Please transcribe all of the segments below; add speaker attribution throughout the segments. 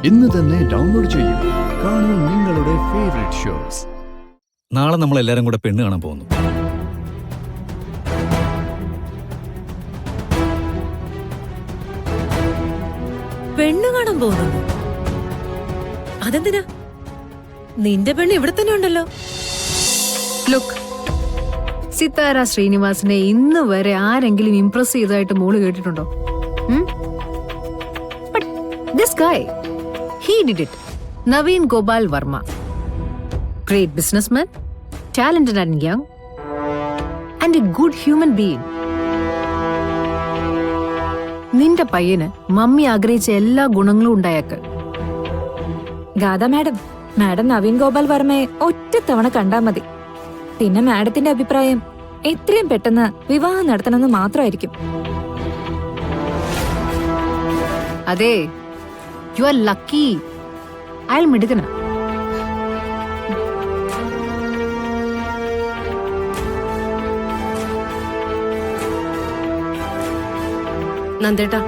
Speaker 1: ഇന്ന് തന്നെ ഡൗൺലോഡ് ചെയ്യൂ. കാണൂ നിങ്ങളുടെ ഫേവറേറ്റ് ഷോസ്.
Speaker 2: നാളെ നമ്മൾ എല്ലാരും കൂടെ പെണ്ണ് കാണാൻ പോകുന്നു.
Speaker 3: പെണ്ണ് കാണാൻ പോകുന്നു? അതെന്തിനാ? നിന്റെ പെണ്ണ് ഇവിടെ തന്നെ ഉണ്ടല്ലോ.
Speaker 4: ലുക്ക്, സിത്താര ശ്രീനിവാസിനെ ഇന്ന് വരെ ആരെങ്കിലും ഇംപ്രസ് ചെയ്തതായിട്ട് മോള് കേട്ടിട്ടുണ്ടോ? This guy, he did it. Naveen Gopal Verma. Great businessman, talented and young, and a good human being. നിന്റെ പയ്യന് മമ്മി ആഗ്രഹിച്ച എല്ലാ ഗുണങ്ങളും ഉണ്ടായേക്ക്.
Speaker 5: ഗാഥ മാഡം, നവീൻ ഗോപാൽ വർമ്മയെ ഒറ്റ തവണ കണ്ടാ മതി. പിന്നെ മാഡത്തിന്റെ അഭിപ്രായം എത്രയും പെട്ടെന്ന് വിവാഹം നടത്തണമെന്ന് മാത്രമായിരിക്കും.
Speaker 4: അതെ, യു ആർ ലക്കി. അയാൾ മിടുക്കന.
Speaker 3: നന്ദേട്ടാ,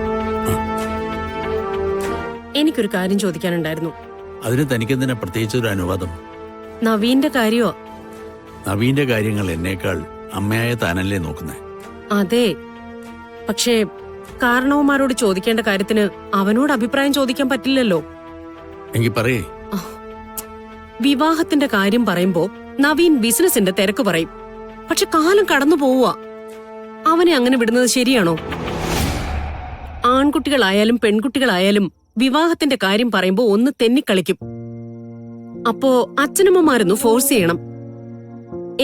Speaker 3: എനിക്കൊരു കാര്യം ചോദിക്കാനുണ്ടായിരുന്നു.
Speaker 6: അതിന് തനിക്കെന്തിനാ പ്രത്യേകിച്ച് ഒരു അനുവാദം?
Speaker 3: നവീന്റെ കാര്യോ?
Speaker 6: നവീന്റെ കാര്യങ്ങൾ എന്നേക്കാൾ അമ്മയായ താനല്ലേ നോക്കുന്നേ?
Speaker 3: അതെ, പക്ഷേ കാരണവന്മാരോട് ചോദിക്കേണ്ട കാര്യത്തിന് അവനോട് അഭിപ്രായം ചോദിക്കാൻ പറ്റില്ലല്ലോ.
Speaker 6: എങ്കിൽ പറയേ.
Speaker 3: വിവാഹത്തിന്റെ കാര്യം പറയുമ്പോ നവീൻ ബിസിനസിന്റെ തിരക്ക് പറയും. പക്ഷെ കാലം കടന്നു പോവുക. അവനെ അങ്ങനെ വിടുന്നത് ശരിയാണോ? ആൺകുട്ടികളായാലും പെൺകുട്ടികളായാലും വിവാഹത്തിന്റെ കാര്യം പറയുമ്പോ ഒന്ന് തെന്നിക്കളിക്കും. അപ്പോ അച്ഛനമ്മമാരൊന്ന് ഫോഴ്സ് ചെയ്യണം.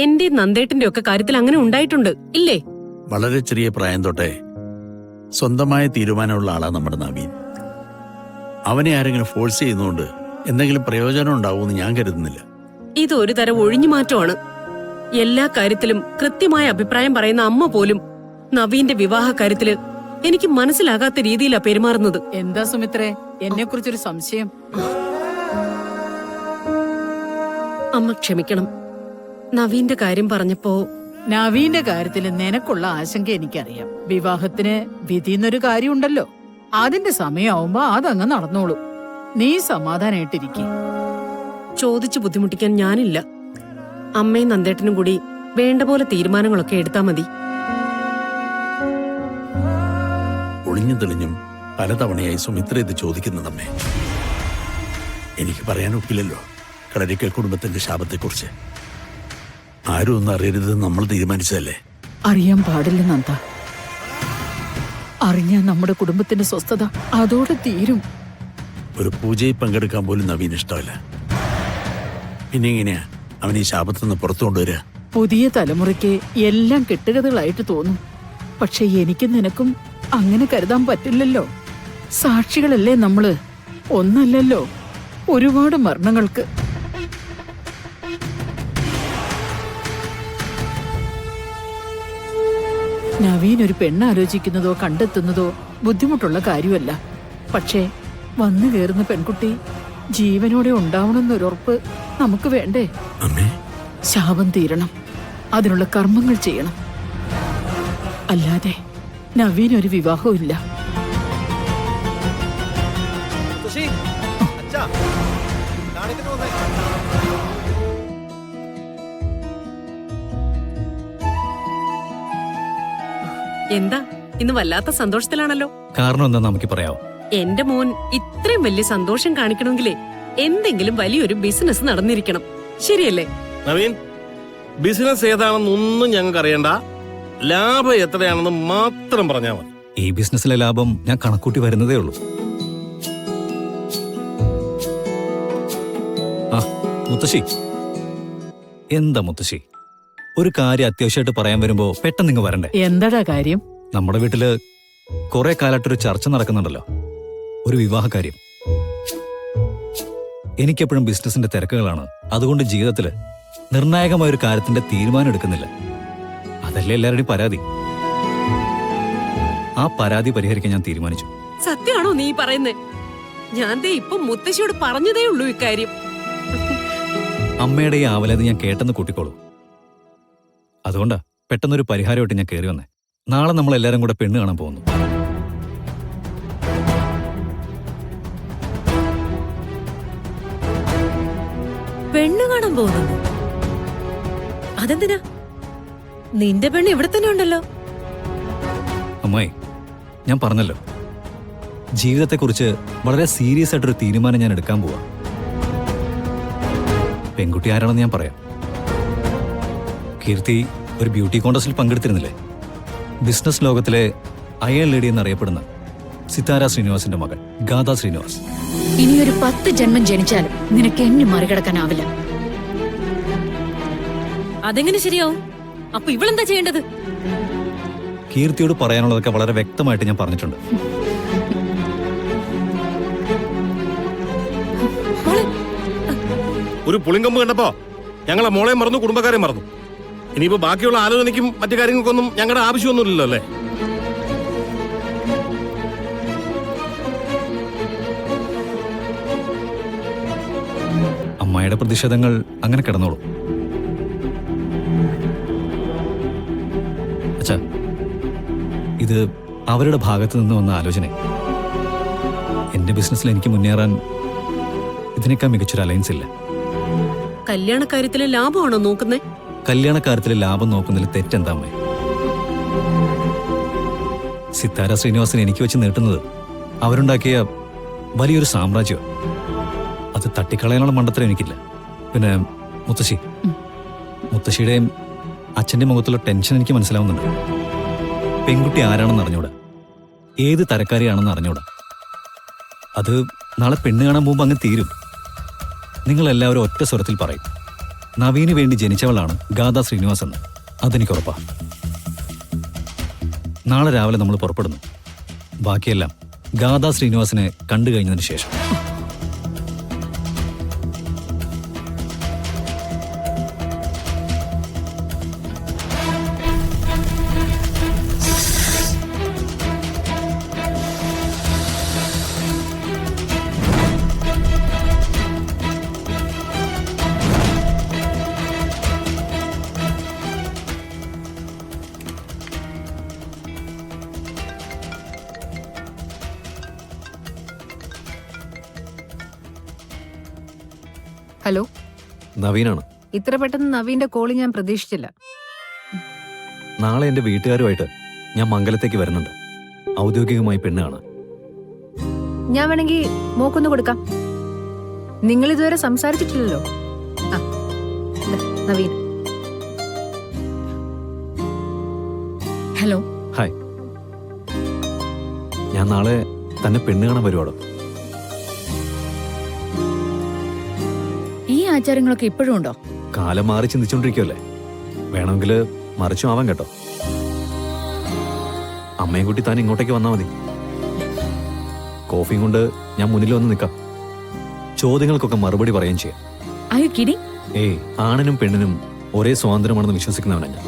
Speaker 3: എന്റെ നന്ദേട്ടന്റെ ഒക്കെ കാര്യത്തിൽ അങ്ങനെ ഉണ്ടായിട്ടുണ്ട് ഇല്ലേ?
Speaker 6: വളരെ ചെറിയ പ്രായം തൊട്ടേ സ്വന്തമായ തീരുമാനമുള്ള ആളാ നമ്മുടെ നവീൻ. അവനെ ആരെങ്കിലും ഫോഴ്സ് ചെയ്യുന്നതുകൊണ്ട് എന്തെങ്കിലും പ്രയോജനം ഉണ്ടാവുമെന്ന് ഞാൻ കരുതുന്നില്ല.
Speaker 3: ഇതൊരു തരം ഒഴിഞ്ഞുമാറ്റമാണ്. എല്ലാ കാര്യത്തിലും കൃത്യമായ അഭിപ്രായം പറയുന്ന അമ്മ പോലും നവീന്റെ വിവാഹ കാര്യത്തില് എനിക്ക് മനസ്സിലാകാത്ത രീതിയിലാ പെരുമാറുന്നത്.
Speaker 7: എന്താ സുമിത്രേ, എന്നെ കുറിച്ചൊരു സംശയം?
Speaker 3: അമ്മ ക്ഷമിക്കണം. നവീന്റെ കാര്യം പറഞ്ഞപ്പോ
Speaker 7: നവീന്റെ കാര്യത്തിൽ നിനക്കുള്ള ആശങ്ക എനിക്കറിയാം. വിവാഹത്തിന് വിധിന്നൊരു കാര്യമുണ്ടല്ലോ, അതിന്റെ സമയമാവുമ്പോ അതങ്ങ് നടന്നോളൂ. നീ സമാധാനായിട്ടിരിക്കെ.
Speaker 3: ചോദിച്ചു ബുദ്ധിമുട്ടിക്കാൻ ഞാനില്ല. അമ്മയും നന്ദേട്ടനും കൂടി വേണ്ട പോലെ തീരുമാനങ്ങളൊക്കെ എടുത്താ മതി.
Speaker 6: ഒളിഞ്ഞു തെളിഞ്ഞും പലതവണയായി സുമിത്ര ഇത് ചോദിക്കുന്നതമ്മേ. എനിക്ക് പറയാനൊക്കില്ലല്ലോ കളരിക്കൽ കുടുംബത്തിന്റെ ശാപത്തെക്കുറിച്ച്. ആരും ഒന്നും അറിയരുതെന്ന് നമ്മൾ തീരുമാനിച്ചതല്ലേ?
Speaker 7: അറിയാൻ പാടില്ല നന്ദ. അറിഞ്ഞാ നമ്മുടെ കുടുംബത്തിന്റെ സ്വസ്ഥത അതോടെ തീരും.
Speaker 6: ഒരു പൂജയിൽ പങ്കെടുക്കാൻ പോലും നവീൻ ഇഷ്ടമല്ല. പിന്നെ എങ്ങനെയാ അവൻ ഈ ശാപത്തുനിന്ന് പുറത്തു കൊണ്ടുവരിക?
Speaker 7: പുതിയ തലമുറയ്ക്ക് എല്ലാം കെട്ടുകഥകളായിട്ട് തോന്നും. പക്ഷെ എനിക്കും നിനക്കും അങ്ങനെ കരുതാൻ പറ്റില്ലല്ലോ. സാക്ഷികളല്ലേ നമ്മള്? ഒന്നല്ലല്ലോ, ഒരുപാട് മരണങ്ങൾക്ക്. നവീൻ ഒരു പെണ്ണാലോചിക്കുന്നതോ കണ്ടെത്തുന്നതോ ബുദ്ധിമുട്ടുള്ള കാര്യമല്ല. പക്ഷേ വന്നു കയറുന്ന പെൺകുട്ടി ജീവനോടെ ഉണ്ടാവണമെന്നൊരുറപ്പ് നമുക്ക് വേണ്ടേ? ശാപം തീരണം, അതിനുള്ള കർമ്മങ്ങൾ ചെയ്യണം. അല്ലാതെ നവീൻ ഒരു വിവാഹവും ഇല്ല.
Speaker 3: എന്താ ഇന്ന് വല്ലാത്ത സന്തോഷത്തിലാണല്ലോ?
Speaker 2: കാരണം എന്താ നമുക്ക് പറയാവോ?
Speaker 3: എന്റെ മോൻ ഇത്രയും വലിയ സന്തോഷം കാണിക്കണമെങ്കിലേ എന്തെങ്കിലും വലിയൊരു ബിസിനസ് നടന്നിരിക്കണം. ശരിയല്ലേ
Speaker 8: നവീൻ? ബിസിനസ് ഏതാണെന്നൊന്നും ഞങ്ങൾക്ക് അറിയണ്ട, ലാഭം എത്രയാണെന്ന് മാത്രം പറഞ്ഞാൽ മതി.
Speaker 2: ഈ ബിസിനസ്സിലെ ലാഭം ഞാൻ കണക്കൂട്ടി വരുന്നതേ ഉള്ളൂ. ആ മുത്തശ്ശി, എന്താ മുത്തശ്ശി, ഒരു കാര്യം അത്യാവശ്യമായിട്ട് പറയാൻ വരുമ്പോ പെട്ടെന്ന് നിങ്ങൾ വരണ്ടേ?
Speaker 7: എന്താടാ കാര്യം?
Speaker 2: നമ്മുടെ വീട്ടില് കുറെ കാലമായിട്ടൊരു ചർച്ച നടക്കുന്നുണ്ടല്ലോ, ഒരു വിവാഹ കാര്യം. എനിക്കെപ്പോഴും ബിസിനസിന്റെ തിരക്കുകളാണ്. അതുകൊണ്ട് ജീവിതത്തില് നിർണായകമായ ഒരു കാര്യത്തിന്റെ തീരുമാനം എടുക്കുന്നില്ല. അതല്ലേ എല്ലാവരുടെയും പരാതി. ആ പരാതി പരിഹരിക്കാൻ ഞാൻ തീരുമാനിച്ചു.
Speaker 3: സത്യമാണോ നീ പറയുന്നേ? ഞാൻ ദേ ഇപ്പൊ മുത്തശ്ശിയോട് പറഞ്ഞതേ ഉള്ളൂ ഇക്കാര്യം.
Speaker 2: അമ്മയുടെ ഈ ആവലാതി ഞാൻ കേട്ടെന്ന് കൂട്ടിക്കോളൂ. അതുകൊണ്ടാ പെട്ടെന്നൊരു പരിഹാരമായിട്ട് ഞാൻ കയറി വന്നേ. നാളെ നമ്മൾ എല്ലാരും കൂടെ പെണ്ണ് കാണാൻ പോകുന്നു.
Speaker 9: പെണ്ണ് കാണാൻ പോകുന്നു? അതെന്തിനാ? നിന്റെ പെണ്ണ് ഇവിടെ തന്നെ ഉണ്ടല്ലോ.
Speaker 2: അമ്മായി, ഞാൻ പറഞ്ഞല്ലോ, ജീവിതത്തെക്കുറിച്ച് വളരെ സീരിയസ് ആയിട്ടൊരു തീരുമാനം ഞാൻ എടുക്കാൻ പോവാ. പെൺകുട്ടി ആരാണെന്ന് ഞാൻ പറയാം. കീർത്തി ഒരു ബ്യൂട്ടി കോൺടെസ്റ്റിൽ പങ്കെടുത്തിരുന്നില്ലേ? ബിസിനസ് ലോകത്തിലെ അയൺ ലേഡി എന്നറിയപ്പെടുന്ന സിതാര ശ്രീനിവാസിന്റെ മകൾ ഗാഥ ശ്രീനിവാസ്.
Speaker 10: ഇനിയൊരു 10 ജന്മം ജനിച്ചാലും നിനക്ക് എന്നെ മറികടക്കാനാവില്ല.
Speaker 9: അതെങ്ങനെ ശരിയാവും? അപ്പൊ ഇവളെന്താ ചെയ്യേണ്ടത്?
Speaker 2: കീർത്തിയോട് പറയാനുള്ളതൊക്കെ വളരെ വ്യക്തമായിട്ട് ഞാൻ പറഞ്ഞിട്ടുണ്ട്.
Speaker 8: ഒരു പുളിങ്കമ്പ് കണ്ടപ്പോ ഞങ്ങളെ മോളെ മറന്നു, കുടുംബക്കാരെ മറന്നു. ഇനിയിപ്പോ ബാക്കിയുള്ള ആലോചനയ്ക്കും മറ്റു കാര്യങ്ങൾക്കൊന്നും ഞങ്ങളുടെ ആവശ്യമൊന്നുമില്ലല്ലോ അല്ലേ?
Speaker 2: അമ്മായിയുടെ പ്രതിഷേധങ്ങൾ അങ്ങനെ കിടന്നോളൂ. അച്ഛാ, ഇത് അവരുടെ ഭാഗത്ത് നിന്ന് വന്ന ആലോചന. എന്റെ ബിസിനസ്സിൽ എനിക്ക് മുന്നേറാൻ ഇതിനേക്കാൾ മികച്ചൊരു അലയൻസ് ഇല്ല.
Speaker 3: കല്യാണക്കാര്യത്തിലെ ലാഭമാണോ നോക്കുന്നേ?
Speaker 2: കല്യാണക്കാര്യത്തിലെ ലാഭം നോക്കുന്നതിൽ തെറ്റെന്താ അമ്മേ? സിതാര ശ്രീനിവാസൻ എനിക്ക് വെച്ച് നീട്ടുന്നത് അവരുണ്ടാക്കിയ വലിയൊരു സാമ്രാജ്യം. അത് തട്ടിക്കളയാനുള്ള മണ്ടത്തരം എനിക്കില്ല. പിന്നെ മുത്തശ്ശിയുടെയും അച്ഛന്റെ മുഖത്തുള്ള ടെൻഷൻ എനിക്ക് മനസ്സിലാവുന്നുണ്ട്. പെൺകുട്ടി ആരാണെന്ന് അറിഞ്ഞൂടാ, ഏത് തരക്കാരിയാണെന്ന് അറിഞ്ഞൂടാ. അത് നാളെ പെണ്ണ് കാണാൻ പോകുമ്പോൾ അങ്ങ് തീരും. നിങ്ങളെല്ലാവരും ഒറ്റ സ്വരത്തിൽ പറയും, നവീന് വേണ്ടി ജനിച്ചവളാണ് ഗാഥ ശ്രീനിവാസ് എന്ന്. അതെനിക്കുറപ്പാ. നാളെ രാവിലെ നമ്മൾ പുറപ്പെടുന്നു. ബാക്കിയെല്ലാം ഗാഥ ശ്രീനിവാസിനെ കണ്ടു കഴിഞ്ഞതിന് ശേഷം.
Speaker 4: ഹലോ,
Speaker 2: നവീനാണ്.
Speaker 4: ഇത്ര പെട്ടെന്ന് നവീന്റെ കോള് ഞാൻ പ്രതീക്ഷിച്ചില്ല.
Speaker 2: നാളെ എന്റെ വീട്ടുകാരുമായിട്ട് ഞാൻ മംഗലത്തേക്ക് വരുന്നുണ്ട്, ഔദ്യോഗികമായി പെണ്ണ് കാണാൻ.
Speaker 4: ഞാൻ വേണമെങ്കിൽ മോക്കൊന്ന് കൊടുക്കാം. നിങ്ങൾ ഇതുവരെ സംസാരിച്ചിട്ടില്ലല്ലോ. ആ, ദാ, നവീൻ.
Speaker 10: ഹലോ.
Speaker 2: ഹായ്. ഞാൻ നാളെ തന്നെ പെണ്ണ് കാണാൻ വരുവാടോ.
Speaker 10: ഈ ആചാരങ്ങളൊക്കെ ഇപ്പോഴും ഉണ്ടോ?
Speaker 2: കാലം മാറി ചിന്തിച്ചോണ്ടിരിക്കുവല്ലേ, വേണമെങ്കിൽ മറിച്ചും ആവാൻ കേട്ടോ. അമ്മയും കുട്ടി താൻ ഇങ്ങോട്ടേക്ക് വന്നാൽ മതി. കോഫിയും കൊണ്ട് ഞാൻ മുന്നിൽ വന്ന് നിൽക്കാം. ചോദ്യങ്ങൾക്കൊക്കെ മറുപടി പറയുകയും ചെയ്യാം.
Speaker 10: Are you kidding?
Speaker 2: ഏയ്, ആണിനും പെണ്ണിനും ഒരേ സ്വാതന്ത്ര്യമാണെന്ന് വിശ്വസിക്കുന്നവനാണ് ഞാൻ.